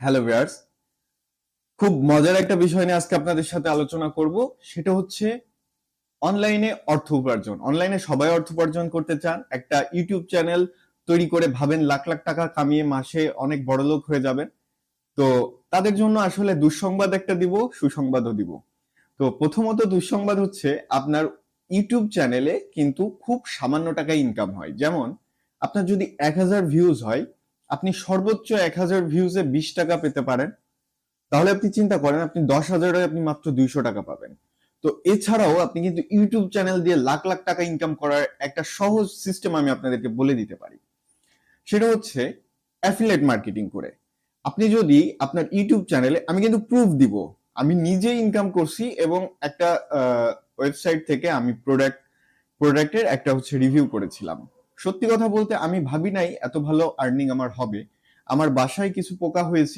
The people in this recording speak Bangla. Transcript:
হ্যালো ভিউয়ার্স, খুব মজার একটা বিষয় নিয়ে আজকে আপনাদের সাথে আলোচনা করব। সেটা হচ্ছে অনলাইনে অর্থ উপার্জন। অনলাইনে সবাই অর্থ উপার্জন করতে চান। একটা ইউটিউব চ্যানেল তৈরি করে ভাবেন লাখ লাখ টাকা কামিয়ে মাসে অনেক বড়লোক হয়ে যাবেন। তো তাদের জন্য আসলে দুঃসংবাদ একটা দিব, সুসংবাদও দিব। তো প্রথমত দুঃসংবাদ হচ্ছে আপনার ইউটিউব চ্যানেলে কিন্তু খুব সামান্য টাকায় ইনকাম হয়। যেমন আপনার যদি 1000 ভিউজ হয়, আপনি সর্বোচ্চ 1000 ভিউজে 20 টাকা পেতে পারেন। তাহলে আপনি চিন্তা করেন আপনি 10,000 আপনি মাত্র 200 টাকা পাবেন। তো এছাড়াও আপনি কিন্তু ইউটিউব চ্যানেল দিয়ে লাখ লাখ টাকা ইনকাম করার একটা সহজ সিস্টেম আমি আপনাদেরকে বলে দিতে পারি। সেটা হচ্ছে অ্যাফিলিয়েট মার্কেটিং করে। আপনি যদি আপনার ইউটিউব চ্যানেলে, আমি কিন্তু প্রুফ দিব, আমি নিজে ইনকাম করছি এবং একটা ওয়েবসাইট থেকে আমি প্রোডাক্টের একটা হচ্ছে রিভিউ করেছিলাম। সত্যি কথা বলতে আমি ভাবি নাই এত ভালো আর্নিং আমার হবে। আমার বাসায় কিছু পোকা হয়েছিল,